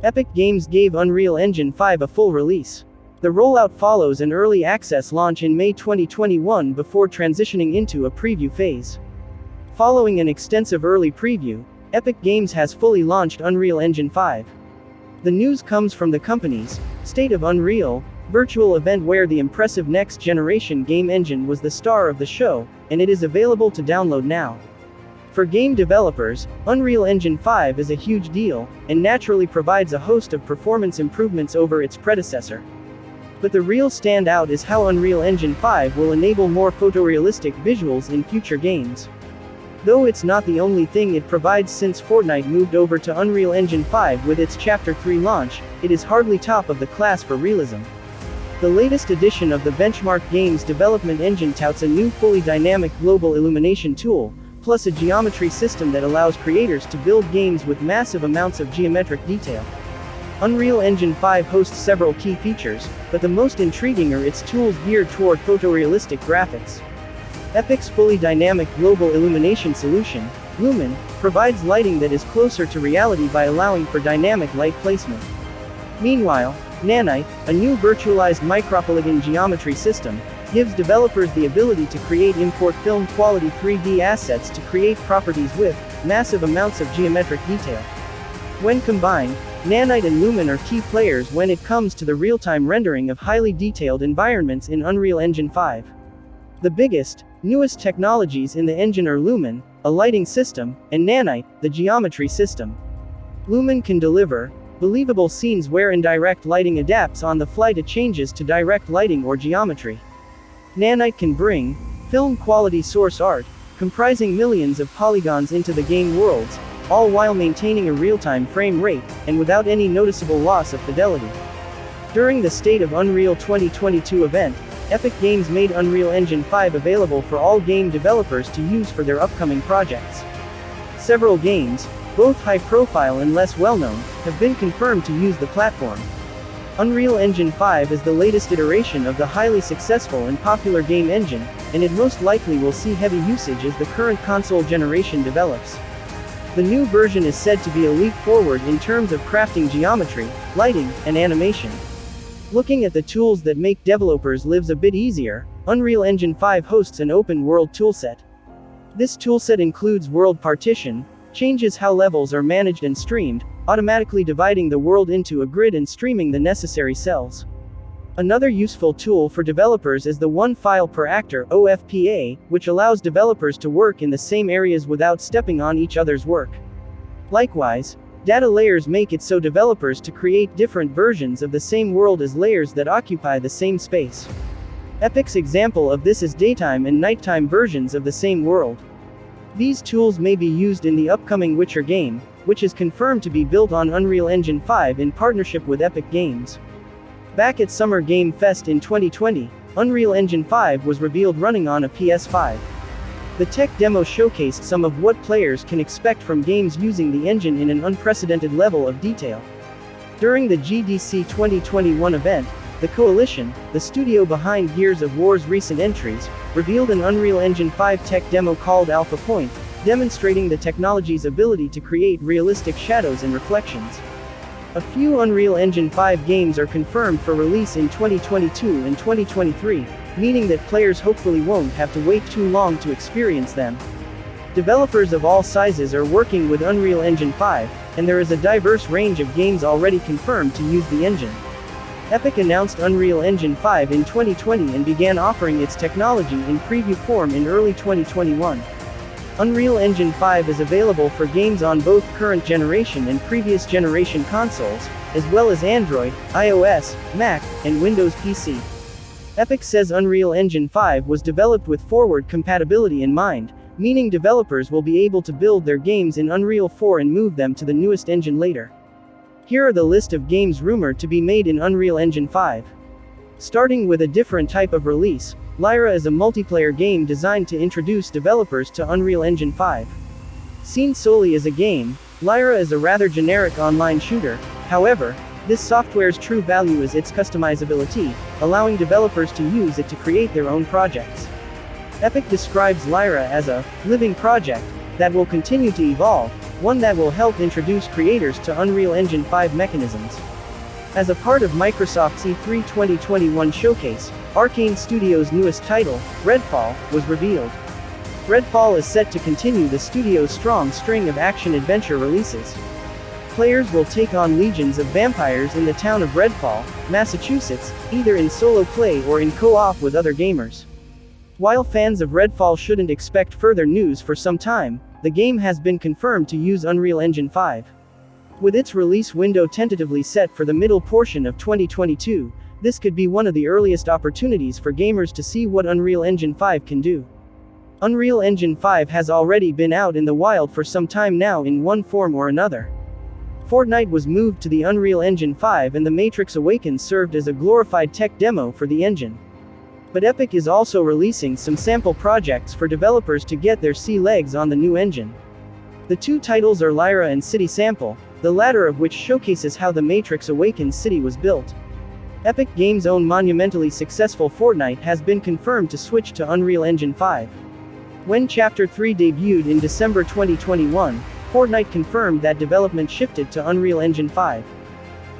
Epic Games gave Unreal Engine 5 a full release. The rollout follows an early access launch in May 2021 before transitioning into a preview phase. Following an extensive early preview, Epic Games has fully launched Unreal Engine 5. The news comes from the company's State of Unreal virtual event, where the impressive next-generation game engine was the star of the show, and it is available to download now. For game developers, Unreal Engine 5 is a huge deal, and naturally provides a host of performance improvements over its predecessor. But the real standout is how Unreal Engine 5 will enable more photorealistic visuals in future games. Though it's not the only thing it provides, since Fortnite moved over to Unreal Engine 5 with its Chapter 3 launch, it is hardly top of the class for realism. The latest edition of the Benchmark Games development engine touts a new fully dynamic global illumination tool, plus a geometry system that allows creators to build games with massive amounts of geometric detail. Unreal Engine 5 hosts several key features, but the most intriguing are its tools geared toward photorealistic graphics. Epic's fully dynamic global illumination solution, Lumen, provides lighting that is closer to reality by allowing for dynamic light placement. Meanwhile, Nanite, a new virtualized micropolygon geometry system, gives developers the ability to create import film quality 3D assets to create properties with massive amounts of geometric detail. When combined, Nanite and Lumen are key players when it comes to the real-time rendering of highly detailed environments in Unreal Engine 5. The biggest, newest technologies in the engine are Lumen, a lighting system, and Nanite, the geometry system. Lumen can deliver believable scenes where indirect lighting adapts on the fly to changes to direct lighting or geometry. Nanite can bring film quality source art, comprising millions of polygons into the game worlds, all while maintaining a real-time frame rate, and without any noticeable loss of fidelity. During the State of Unreal 2022 event, Epic Games made Unreal Engine 5 available for all game developers to use for their upcoming projects. Several games, both high-profile and less well-known, have been confirmed to use the platform. Unreal Engine 5 is the latest iteration of the highly successful and popular game engine, and it most likely will see heavy usage as the current console generation develops. The new version is said to be a leap forward in terms of crafting geometry, lighting, and animation. Looking at the tools that make developers' lives a bit easier, Unreal Engine 5 hosts an open-world toolset. This toolset includes world partition, changes how levels are managed and streamed, automatically dividing the world into a grid and streaming the necessary cells. Another useful tool for developers is the One File Per Actor (OFPA), which allows developers to work in the same areas without stepping on each other's work. Likewise, data layers make it so developers to create different versions of the same world as layers that occupy the same space. Epic's example of this is daytime and nighttime versions of the same world. These tools may be used in the upcoming Witcher game, which is confirmed to be built on Unreal Engine 5 in partnership with Epic Games. Back at Summer Game Fest in 2020, Unreal Engine 5 was revealed running on a PS5. The tech demo showcased some of what players can expect from games using the engine in an unprecedented level of detail. During the GDC 2021 event, the Coalition, the studio behind Gears of War's recent entries, revealed an Unreal Engine 5 tech demo called Alpha Point, demonstrating the technology's ability to create realistic shadows and reflections. A few Unreal Engine 5 games are confirmed for release in 2022 and 2023, meaning that players hopefully won't have to wait too long to experience them. Developers of all sizes are working with Unreal Engine 5, and there is a diverse range of games already confirmed to use the engine. Epic announced Unreal Engine 5 in 2020 and began offering its technology in preview form in early 2021. Unreal Engine 5 is available for games on both current generation and previous generation consoles, as well as Android, iOS, Mac, and Windows PC. Epic says Unreal Engine 5 was developed with forward compatibility in mind, meaning developers will be able to build their games in Unreal 4 and move them to the newest engine later. Here are the list of games rumored to be made in Unreal Engine 5. Starting with a different type of release, Lyra is a multiplayer game designed to introduce developers to Unreal Engine 5. Seen solely as a game, Lyra is a rather generic online shooter. However, this software's true value is its customizability, allowing developers to use it to create their own projects. Epic describes Lyra as a living project that will continue to evolve, one that will help introduce creators to Unreal Engine 5 mechanisms. As a part of Microsoft's E3 2021 showcase, Arcane Studios' newest title, Redfall, was revealed. Redfall is set to continue the studio's strong string of action-adventure releases. Players will take on legions of vampires in the town of Redfall, Massachusetts, either in solo play or in co-op with other gamers. While fans of Redfall shouldn't expect further news for some time, the game has been confirmed to use Unreal Engine 5. With its release window tentatively set for the middle portion of 2022, this could be one of the earliest opportunities for gamers to see what Unreal Engine 5 can do. Unreal Engine 5 has already been out in the wild for some time now in one form or another. Fortnite was moved to the Unreal Engine 5 and The Matrix Awakens served as a glorified tech demo for the engine. But Epic is also releasing some sample projects for developers to get their sea legs on the new engine. The two titles are Lyra and City Sample, the latter of which showcases how The Matrix Awakens city was built. Epic Games' own monumentally successful Fortnite has been confirmed to switch to Unreal Engine 5. When Chapter 3 debuted in December 2021, Fortnite confirmed that development shifted to Unreal Engine 5.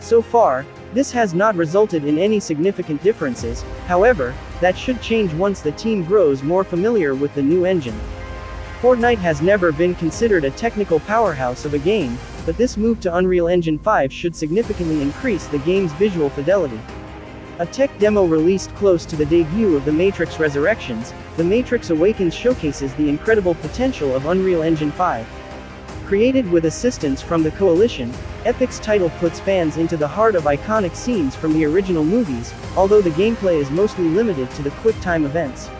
So far, this has not resulted in any significant differences, however, that should change once the team grows more familiar with the new engine. Fortnite has never been considered a technical powerhouse of a game, but this move to Unreal Engine 5 should significantly increase the game's visual fidelity. A tech demo released close to the debut of The Matrix Resurrections, The Matrix Awakens showcases the incredible potential of Unreal Engine 5. Created with assistance from the Coalition, Epic's title puts fans into the heart of iconic scenes from the original movies, although the gameplay is mostly limited to the quick-time events.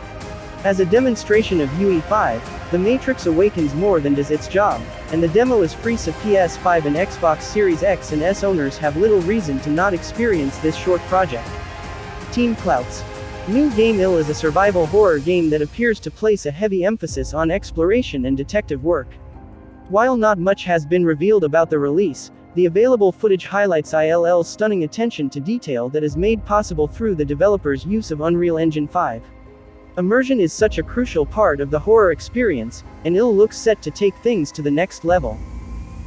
As a demonstration of UE5, The Matrix Awakens more than does its job, and the demo is free so PS5 and Xbox Series X and S owners have little reason to not experience this short project. Team Clouts. New Game Ill is a survival horror game that appears to place a heavy emphasis on exploration and detective work. While not much has been revealed about the release, the available footage highlights ILL's stunning attention to detail that is made possible through the developer's use of Unreal Engine 5. Immersion is such a crucial part of the horror experience, and Ill looks set to take things to the next level.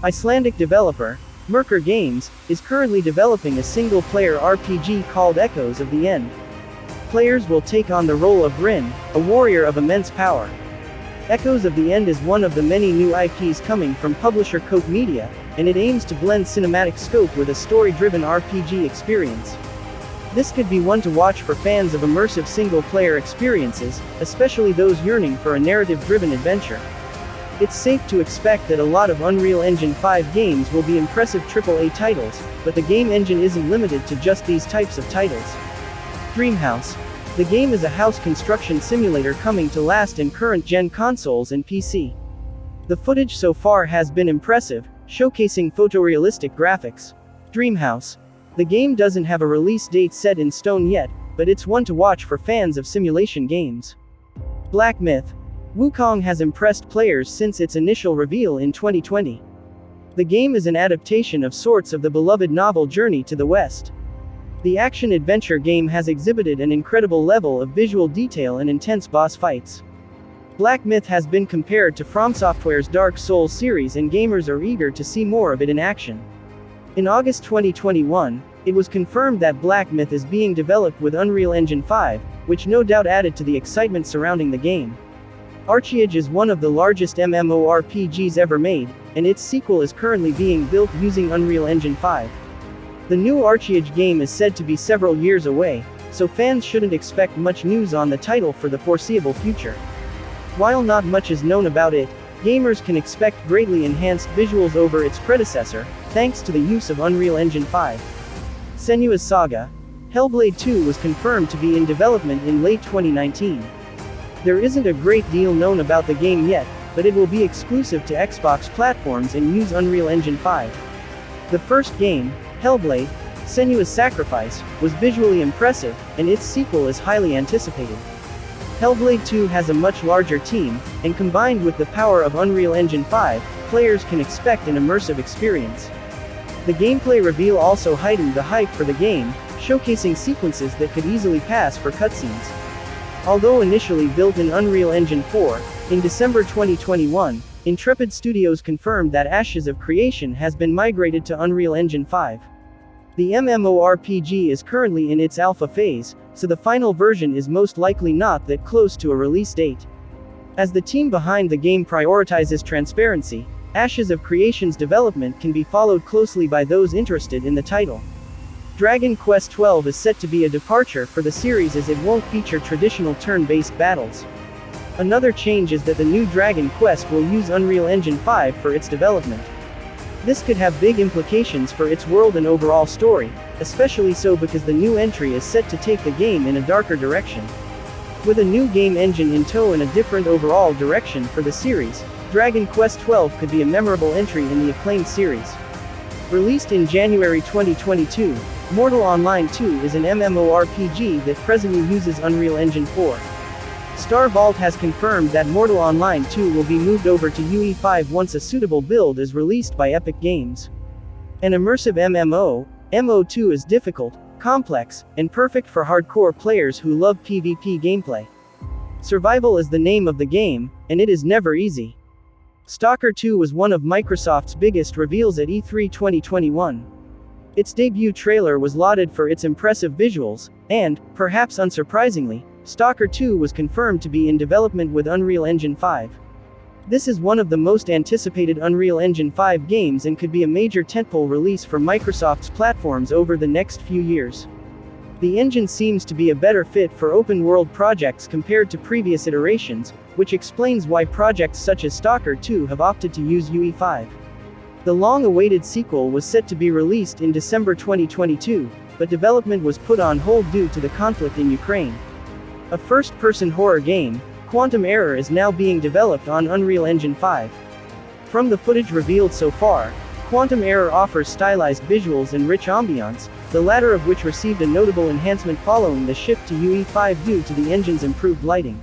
Icelandic developer, Merkur Games, is currently developing a single-player RPG called Echoes of the End. Players will take on the role of Rin, a warrior of immense power. Echoes of the End is one of the many new IPs coming from publisher Koch Media, and it aims to blend cinematic scope with a story-driven RPG experience. This could be one to watch for fans of immersive single-player experiences, especially those yearning for a narrative-driven adventure. It's safe to expect that a lot of Unreal Engine 5 games will be impressive AAA titles, but the game engine isn't limited to just these types of titles. Dreamhouse. The game is a house construction simulator coming to last in current-gen consoles and PC. The footage so far has been impressive, showcasing photorealistic graphics. Dreamhouse. The game doesn't have a release date set in stone yet, but it's one to watch for fans of simulation games. Black Myth. Wukong has impressed players since its initial reveal in 2020. The game is an adaptation of sorts of the beloved novel Journey to the West. The action-adventure game has exhibited an incredible level of visual detail and intense boss fights. Black Myth has been compared to From Software's Dark Souls series and gamers are eager to see more of it in action. In August 2021, it was confirmed that Black Myth is being developed with Unreal Engine 5, which no doubt added to the excitement surrounding the game. Archeage is one of the largest MMORPGs ever made, and its sequel is currently being built using Unreal Engine 5. The new Archeage game is said to be several years away, so fans shouldn't expect much news on the title for the foreseeable future. While not much is known about it, gamers can expect greatly enhanced visuals over its predecessor, thanks to the use of Unreal Engine 5. Senua's Saga. Hellblade 2 was confirmed to be in development in late 2019. There isn't a great deal known about the game yet, but it will be exclusive to Xbox platforms and use Unreal Engine 5. The first game, Hellblade: Senua's Sacrifice, was visually impressive, and its sequel is highly anticipated. Hellblade 2 has a much larger team, and combined with the power of Unreal Engine 5, players can expect an immersive experience. The gameplay reveal also heightened the hype for the game, showcasing sequences that could easily pass for cutscenes. Although initially built in Unreal Engine 4, in December 2021, Intrepid Studios confirmed that Ashes of Creation has been migrated to Unreal Engine 5. The MMORPG is currently in its alpha phase, so the final version is most likely not that close to a release date. As the team behind the game prioritizes transparency, Ashes of Creation's development can be followed closely by those interested in the title. Dragon Quest XII is set to be a departure for the series as it won't feature traditional turn-based battles. Another change is that the new Dragon Quest will use Unreal Engine 5 for its development. This could have big implications for its world and overall story, especially so because the new entry is set to take the game in a darker direction. With a new game engine in tow and a different overall direction for the series, Dragon Quest XII could be a memorable entry in the acclaimed series. Released in January 2022, Mortal Online 2 is an MMORPG that presently uses Unreal Engine 4. Star Vault has confirmed that Mortal Online 2 will be moved over to UE5 once a suitable build is released by Epic Games. An immersive MMO, MO2 is difficult, complex, and perfect for hardcore players who love PvP gameplay. Survival is the name of the game, and it is never easy. Stalker 2 was one of Microsoft's biggest reveals at E3 2021. Its debut trailer was lauded for its impressive visuals, and, perhaps unsurprisingly, Stalker 2 was confirmed to be in development with Unreal Engine 5. This is one of the most anticipated Unreal Engine 5 games and could be a major tentpole release for Microsoft's platforms over the next few years. The engine seems to be a better fit for open-world projects compared to previous iterations, which explains why projects such as Stalker 2 have opted to use UE5. The long-awaited sequel was set to be released in December 2022, but development was put on hold due to the conflict in Ukraine. A first-person horror game, Quantum Error is now being developed on Unreal Engine 5. From the footage revealed so far, Quantum Error offers stylized visuals and rich ambiance, the latter of which received a notable enhancement following the shift to UE5 due to the engine's improved lighting.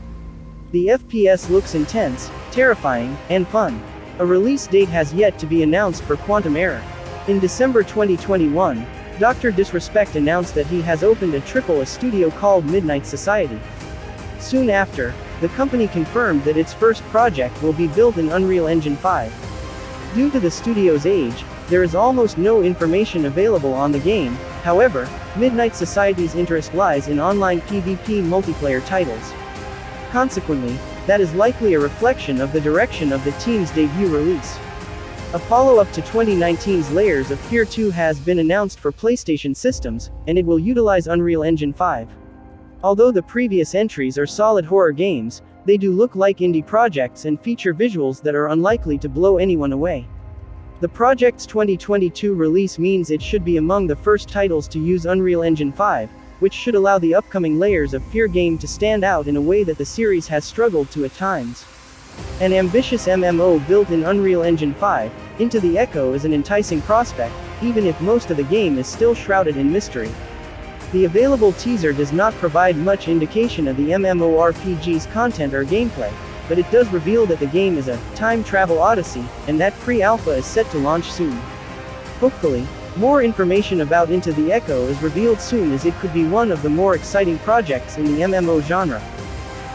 The FPS looks intense, terrifying, and fun. A release date has yet to be announced for Quantum Error. In December 2021, Dr. Disrespect announced that he has opened a AAA studio called Midnight Society. Soon after, the company confirmed that its first project will be built in Unreal Engine 5. Due to the studio's age, there is almost no information available on the game. However, Midnight Society's interest lies in online PvP multiplayer titles. Consequently, that is likely a reflection of the direction of the team's debut release. A follow-up to 2019's Layers of Fear 2 has been announced for PlayStation systems, and it will utilize Unreal Engine 5. Although the previous entries are solid horror games, they do look like indie projects and feature visuals that are unlikely to blow anyone away. The project's 2022 release means it should be among the first titles to use Unreal Engine 5, which should allow the upcoming Layers of Fear game to stand out in a way that the series has struggled to at times. An ambitious MMO built in Unreal Engine 5, Into the Echo is an enticing prospect, even if most of the game is still shrouded in mystery. The available teaser does not provide much indication of the MMORPG's content or gameplay, but it does reveal that the game is a time travel odyssey, and that pre-alpha is set to launch soon. Hopefully, more information about Into the Echo is revealed soon, as it could be one of the more exciting projects in the MMO genre.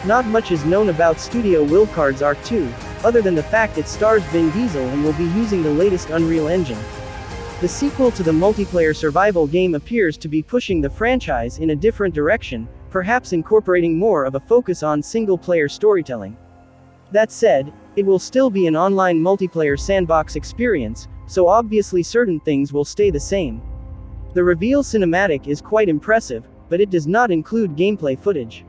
Not much is known about Studio Wildcard's Ark 2, other than the fact it stars Vin Diesel and will be using the latest Unreal Engine. The sequel to the multiplayer survival game appears to be pushing the franchise in a different direction, perhaps incorporating more of a focus on single-player storytelling. That said, it will still be an online multiplayer sandbox experience, so obviously certain things will stay the same. The reveal cinematic is quite impressive, but it does not include gameplay footage.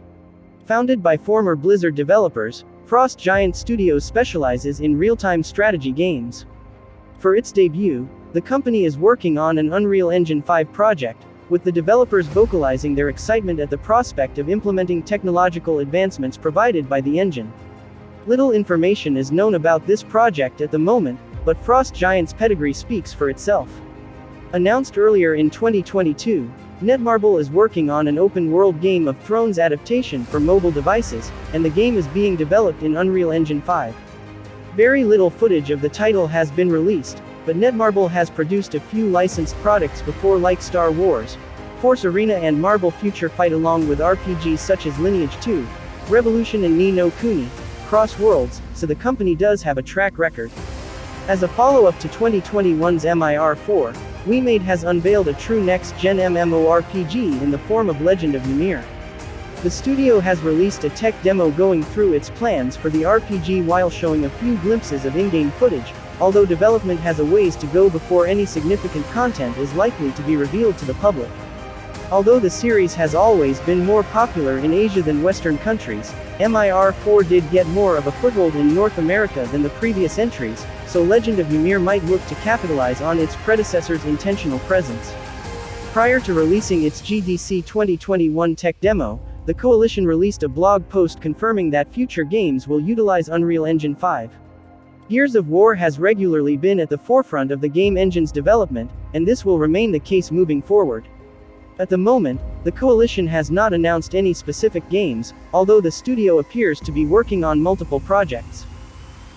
Founded by former Blizzard developers, Frost Giant Studios specializes in real-time strategy games. For its debut, the company is working on an Unreal Engine 5 project, with the developers vocalizing their excitement at the prospect of implementing technological advancements provided by the engine. Little information is known about this project at the moment, but Frost Giant's pedigree speaks for itself. Announced earlier in 2022, Netmarble is working on an open-world Game of Thrones adaptation for mobile devices, and the game is being developed in Unreal Engine 5. Very little footage of the title has been released, but Netmarble has produced a few licensed products before, like Star Wars, Force Arena and Marble Future Fight, along with RPGs such as Lineage 2, Revolution and Ni no Kuni, across worlds, so the company does have a track record. As a follow-up to 2021's MIR4, WeMade has unveiled a true next-gen MMORPG in the form of Legend of Ymir. The studio has released a tech demo going through its plans for the RPG while showing a few glimpses of in-game footage, although development has a ways to go before any significant content is likely to be revealed to the public. Although the series has always been more popular in Asia than Western countries, MIR4 did get more of a foothold in North America than the previous entries, so Legend of Ymir might look to capitalize on its predecessor's intentional presence. Prior to releasing its GDC 2021 tech demo, the Coalition released a blog post confirming that future games will utilize Unreal Engine 5. Gears of War has regularly been at the forefront of the game engine's development, and this will remain the case moving forward. At the moment, the Coalition has not announced any specific games, although the studio appears to be working on multiple projects.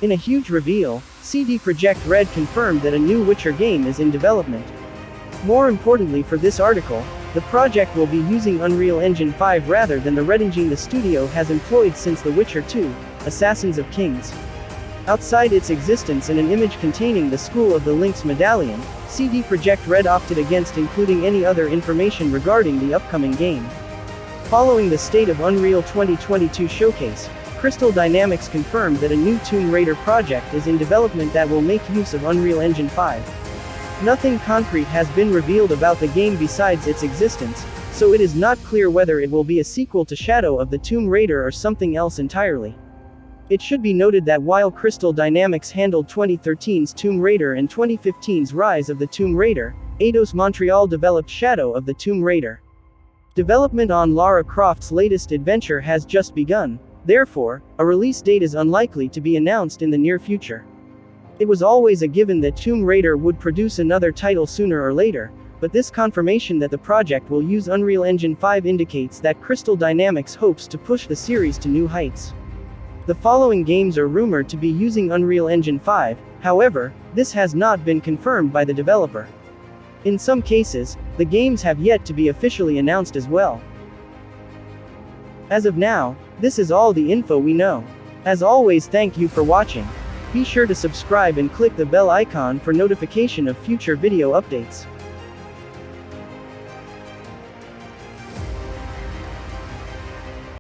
In a huge reveal, CD Projekt Red confirmed that a new Witcher game is in development. More importantly for this article, the project will be using Unreal Engine 5 rather than the Red engine the studio has employed since The Witcher 2, Assassins of Kings. Outside its existence in an image containing the School of the Lynx medallion, CD Projekt Red opted against including any other information regarding the upcoming game. Following the State of Unreal 2022 showcase, Crystal Dynamics confirmed that a new Tomb Raider project is in development that will make use of Unreal Engine 5. Nothing concrete has been revealed about the game besides its existence, so it is not clear whether it will be a sequel to Shadow of the Tomb Raider or something else entirely. It should be noted that while Crystal Dynamics handled 2013's Tomb Raider and 2015's Rise of the Tomb Raider, Eidos Montreal developed Shadow of the Tomb Raider. Development on Lara Croft's latest adventure has just begun, therefore, a release date is unlikely to be announced in the near future. It was always a given that Tomb Raider would produce another title sooner or later, but this confirmation that the project will use Unreal Engine 5 indicates that Crystal Dynamics hopes to push the series to new heights. The following games are rumored to be using Unreal Engine 5, however, this has not been confirmed by the developer. In some cases, the games have yet to be officially announced as well. As of now, this is all the info we know. As always, thank you for watching. Be sure to subscribe and click the bell icon for notification of future video updates.